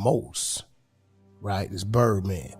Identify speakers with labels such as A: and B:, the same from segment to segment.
A: most, right, is Birdman.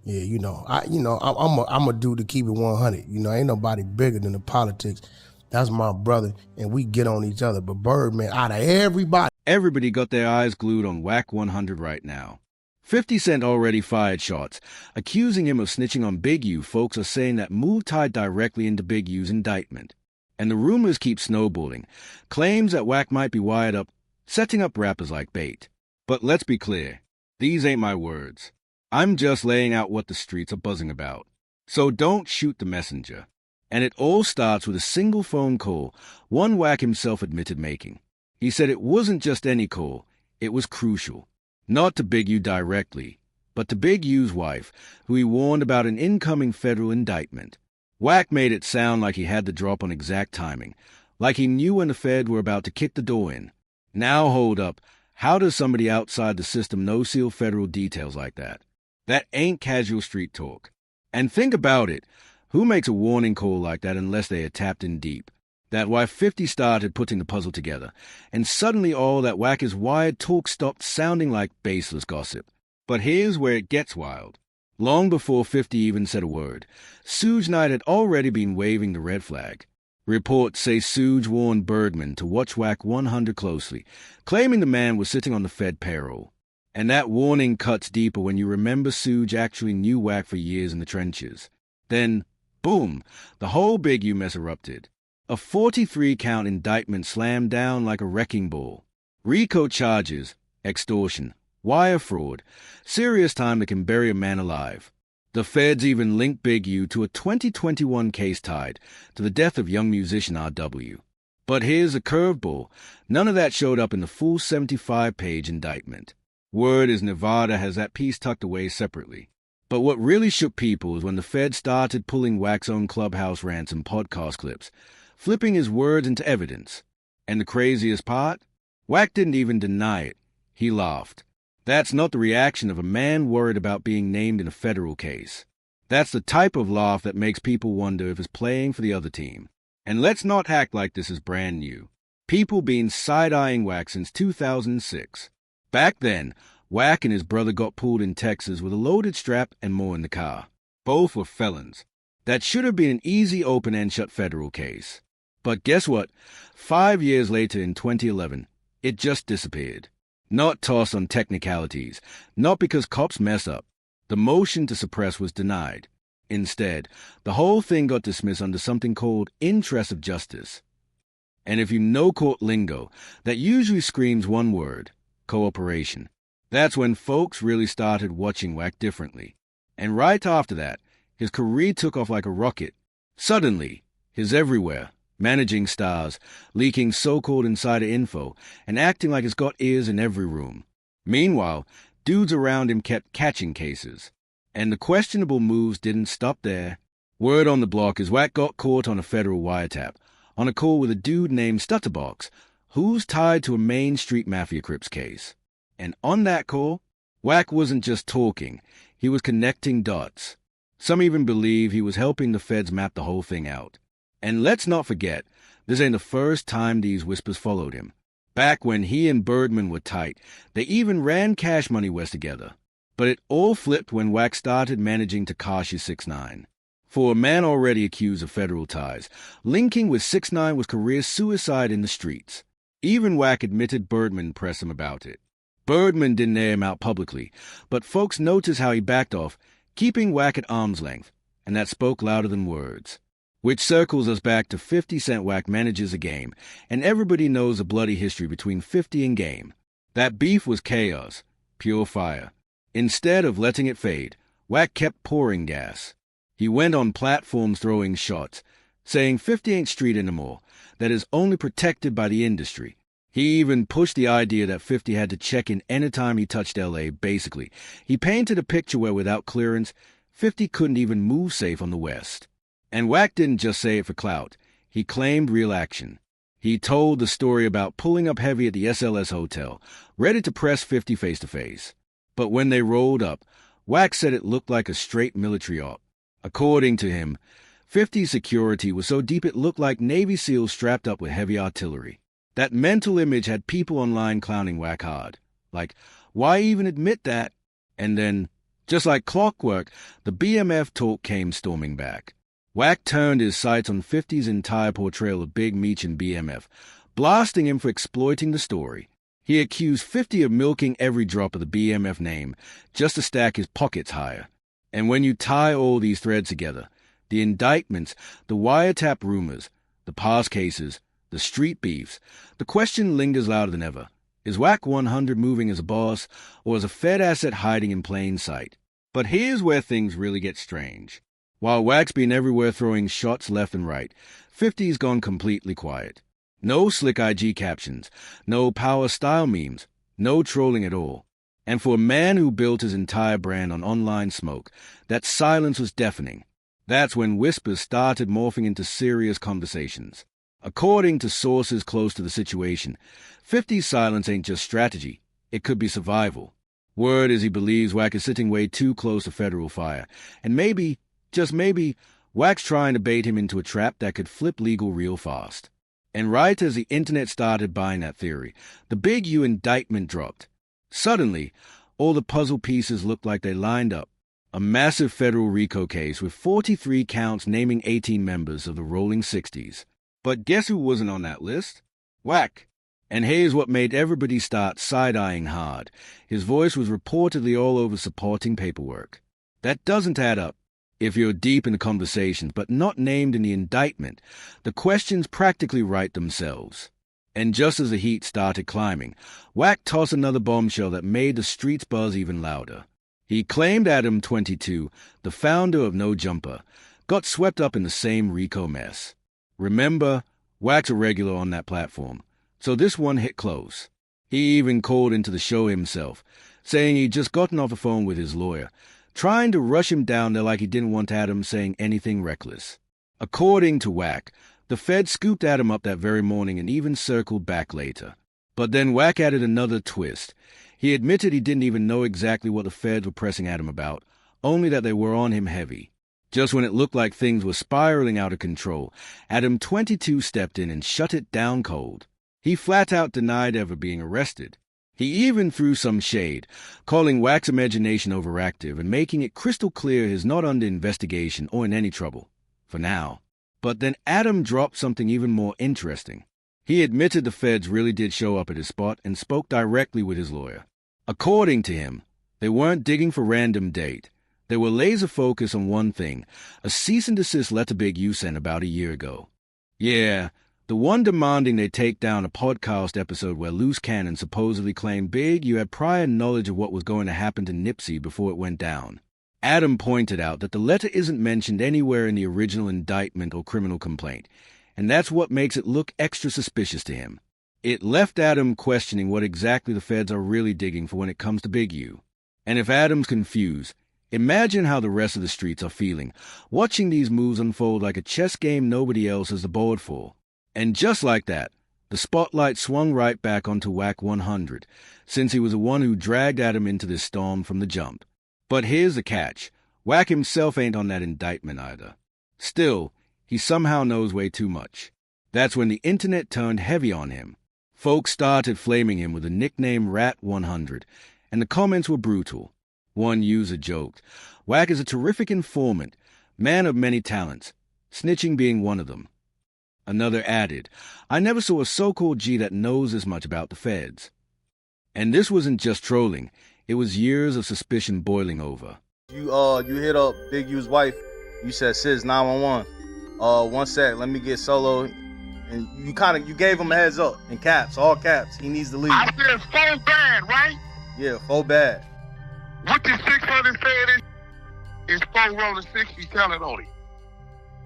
A: Yeah, I'm a dude to keep it 100. Ain't nobody bigger than the politics. That's my brother, and we get on each other. But Birdman, out of everybody.
B: Everybody got their eyes glued on Wack 100 right now. 50 Cent already fired shots, accusing him of snitching on Big U. Folks are saying that move tied directly into Big U's indictment. And the rumors keep snowballing. Claims that Wack might be wired up, setting up rappers like bait. But let's be clear, these ain't my words. I'm just laying out what the streets are buzzing about. So don't shoot the messenger. And it all starts with a single phone call, one Wack himself admitted making. He said it wasn't just any call, it was crucial. Not to Big U directly, but to Big U's wife, who he warned about an incoming federal indictment. Wack made it sound like he had the drop on exact timing, like he knew when the Fed were about to kick the door in. Now hold up, how does somebody outside the system no-seal federal details like that? That ain't casual street talk. And think about it, who makes a warning call like that unless they are tapped in deep? That's why 50 started putting the puzzle together, and suddenly all that Wack is wired talk stopped sounding like baseless gossip. But here's where it gets wild. Long before 50 even said a word, Suge Knight had already been waving the red flag. Reports say Suge warned Birdman to watch Wack 100 closely, claiming the man was sitting on the Fed payroll. And that warning cuts deeper when you remember Suge actually knew Wack for years in the trenches. Then, boom, the whole Big U mess erupted. A 43-count indictment slammed down like a wrecking ball. RICO charges, extortion, wire fraud, serious time that can bury a man alive. The feds even linked Big U to a 2021 case tied to the death of young musician R.W. But here's a curveball. None of that showed up in the full 75-page indictment. Word is Nevada has that piece tucked away separately. But what really shook people is when the Fed started pulling Wack's own clubhouse rants and podcast clips, flipping his words into evidence. And the craziest part? Wack didn't even deny it. He laughed. That's not the reaction of a man worried about being named in a federal case. That's the type of laugh that makes people wonder if he's playing for the other team. And let's not act like this is brand new. People been side-eyeing Wack since 2006. Back then, Wack and his brother got pulled in Texas with a loaded strap and more in the car. Both were felons. That should have been an easy open-and-shut federal case. But guess what? 5 years later in 2011, it just disappeared. Not tossed on technicalities, not because cops mess up. The motion to suppress was denied. Instead, the whole thing got dismissed under something called interest of justice. And if you know court lingo, that usually screams one word: cooperation. That's when folks really started watching Wack differently. And right after that, his career took off like a rocket. Suddenly, he's everywhere, managing stars, leaking so-called insider info, and acting like he's got ears in every room. Meanwhile, dudes around him kept catching cases. And the questionable moves didn't stop there. Word on the block is Wack got caught on a federal wiretap, on a call with a dude named Stutterbox, who's tied to a Main Street Mafia Crips case. And on that call, Wack wasn't just talking, he was connecting dots. Some even believe he was helping the feds map the whole thing out. And let's not forget, this ain't the first time these whispers followed him. Back when he and Birdman were tight, they even ran Cash Money West together. But it all flipped when Wack started managing Tekashi 6ix9ine. For a man already accused of federal ties, linking with 6ix9ine was career suicide in the streets. Even Wack admitted Birdman pressed him about it. Birdman didn't air him out publicly, but folks noticed how he backed off, keeping Wack at arm's length, and that spoke louder than words. Which circles us back to 50 Cent. Wack manages a game, and everybody knows the bloody history between 50 and Game. That beef was chaos, pure fire. Instead of letting it fade, Wack kept pouring gas. He went on platforms throwing shots, saying 50 ain't street anymore, that is only protected by the industry. He even pushed the idea that 50 had to check in anytime he touched L.A., basically. He painted a picture where without clearance, 50 couldn't even move safe on the West. And Wack didn't just say it for clout. He claimed real action. He told the story about pulling up heavy at the SLS Hotel, ready to press 50 face-to-face. But when they rolled up, Wack said it looked like a straight military op. According to him, 50's security was so deep it looked like Navy SEALs strapped up with heavy artillery. That mental image had people online clowning Wack hard. Like, Why even admit that? And then, just like clockwork, the BMF talk came storming back. Wack turned his sights on 50's entire portrayal of Big Meech and BMF, blasting him for exploiting the story. He accused 50 of milking every drop of the BMF name just to stack his pockets higher. And when you tie all these threads together, the indictments, the wiretap rumors, the past cases, the street beefs, the question lingers louder than ever. Is Wack 100 moving as a boss, or as a Fed asset hiding in plain sight? But here's where things really get strange. While Wack's been everywhere throwing shots left and right, 50's gone completely quiet. No slick IG captions, no power style memes, no trolling at all. And for a man who built his entire brand on online smoke, that silence was deafening. That's when whispers started morphing into serious conversations. According to sources close to the situation, 50's silence ain't just strategy, it could be survival. Word is he believes Wack is sitting way too close to federal fire, and maybe, just maybe, Wack's trying to bait him into a trap that could flip legal real fast. And right as the internet started buying that theory, the Big U indictment dropped. Suddenly, all the puzzle pieces looked like they lined up. A massive federal RICO case with 43 counts naming 18 members of the Rolling 60s. But guess who wasn't on that list? Wack. And here's what made everybody start side-eyeing hard. His voice was reportedly all over supporting paperwork. That doesn't add up. If you're deep in the conversations but not named in the indictment, the questions practically write themselves. And just as the heat started climbing, Wack tossed another bombshell that made the streets buzz even louder. He claimed Adam 22, the founder of No Jumper, got swept up in the same RICO mess. Remember, Wack's a regular on that platform, so this one hit close. He even called into the show himself, saying he'd just gotten off the phone with his lawyer, trying to rush him down there like he didn't want Adam saying anything reckless. According to Wack, the Fed scooped Adam up that very morning and even circled back later. But then Wack added another twist. He admitted he didn't even know exactly what the Feds were pressing Adam about, only that they were on him heavy. Just when it looked like things were spiraling out of control, Adam 22 stepped in and shut it down cold. He flat out denied ever being arrested. He even threw some shade, calling Wack's imagination overactive and making it crystal clear he's not under investigation or in any trouble. For now. But then Adam dropped something even more interesting. He admitted the Feds really did show up at his spot and spoke directly with his lawyer. According to him, they weren't digging for random date. They were laser focused on one thing, a cease and desist letter Big U sent about a year ago. Yeah, the one demanding they take down a podcast episode where Loose Cannon supposedly claimed Big U had prior knowledge of what was going to happen to Nipsey before it went down. Adam pointed out that the letter isn't mentioned anywhere in the original indictment or criminal complaint, and that's what makes it look extra suspicious to him. It left Adam questioning what exactly the Feds are really digging for when it comes to Big U. And if Adam's confused, imagine how the rest of the streets are feeling, watching these moves unfold like a chess game nobody else has the board for. And just like that, the spotlight swung right back onto Wack 100, since he was the one who dragged Adam into this storm from the jump. But here's the catch. Wack himself ain't on that indictment either. Still, he somehow knows way too much. That's when the internet turned heavy on him. Folks started flaming him with the nickname Rat 100, and the comments were brutal. One user joked, Wack is a terrific informant, man of many talents, snitching being one of them. Another added, I never saw a so-called G that knows as much about the Feds. And this wasn't just trolling, it was years of suspicion boiling over.
C: You hit up Big U's wife, you said, Sis, 911. One sec, let me get Solo. And you gave him a heads up in caps, all caps. He needs to leave.
D: I said so bad, right?
C: Yeah, so bad.
D: What the 600 said is 4 rolling 60 telling on it.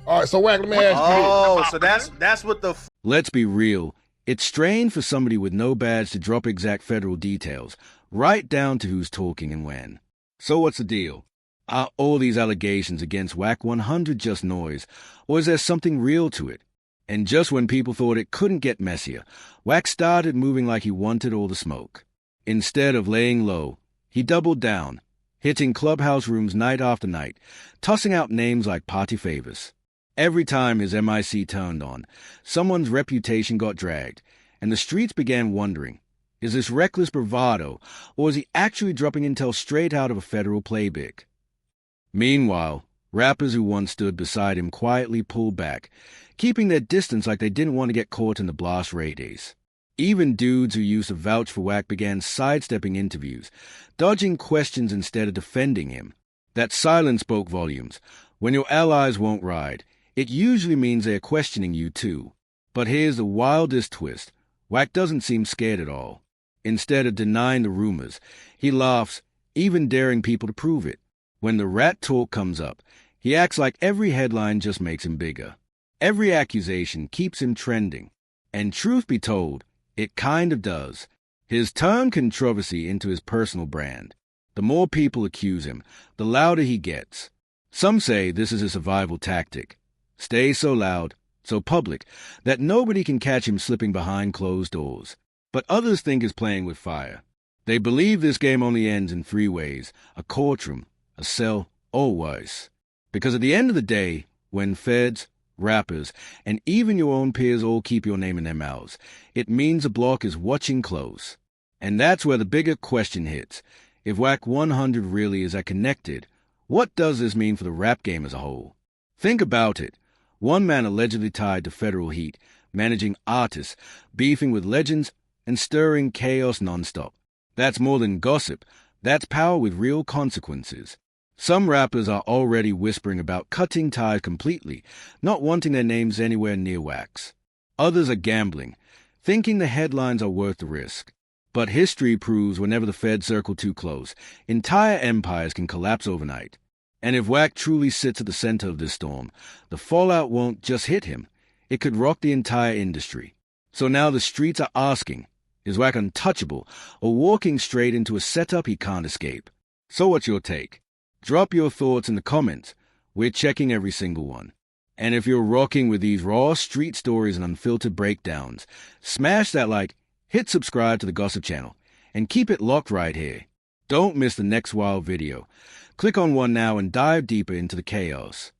E: All right, so Wack, let me ask you.
C: Oh, so that's what the.
B: Let's be real. It's strange for somebody with no badge to drop exact federal details, right down to who's talking and when. So what's the deal? Are all these allegations against Wack 100 just noise, or is there something real to it? And just when people thought it couldn't get messier, Wack started moving like he wanted all the smoke. Instead of laying low, he doubled down, hitting clubhouse rooms night after night, tossing out names like party favors. Every time his MIC turned on, someone's reputation got dragged, and the streets began wondering, Is this reckless bravado, or is he actually dropping intel straight out of a federal playbook? Meanwhile, rappers who once stood beside him quietly pulled back, keeping their distance like they didn't want to get caught in the blast radius. Even dudes who used to vouch for Wack began sidestepping interviews, dodging questions instead of defending him. That silence spoke volumes. When your allies won't ride, it usually means they are questioning you too. But here's the wildest twist. Wack doesn't seem scared at all. Instead of denying the rumors, he laughs, even daring people to prove it. When the rat talk comes up, he acts like every headline just makes him bigger. Every accusation keeps him trending. And truth be told, it kind of does. He's turned controversy into his personal brand. The more people accuse him, the louder he gets. Some say this is a survival tactic. Stay so loud, so public, that nobody can catch him slipping behind closed doors. But others think he's playing with fire. They believe this game only ends in three ways: a courtroom, a cell, or worse. Because at the end of the day, when feds, rappers, and even your own peers all keep your name in their mouths, it means the block is watching close. And that's where the bigger question hits. If Wack 100 really is that connected, what does this mean for the rap game as a whole? Think about it. One man allegedly tied to federal heat, managing artists, beefing with legends, and stirring chaos nonstop. That's more than gossip. That's power with real consequences. Some rappers are already whispering about cutting ties completely, not wanting their names anywhere near Wack's. Others are gambling, thinking the headlines are worth the risk. But history proves whenever the feds circle too close, entire empires can collapse overnight. And if Wack truly sits at the center of this storm, the fallout won't just hit him. It could rock the entire industry. So now the streets are asking, is Wack untouchable or walking straight into a setup he can't escape? So what's your take? Drop your thoughts in the comments. We're checking every single one. And if you're rocking with these raw street stories and unfiltered breakdowns, smash that like, hit subscribe to the Gossip Channel, and keep it locked right here. Don't miss the next wild video. Click on one now and dive deeper into the chaos.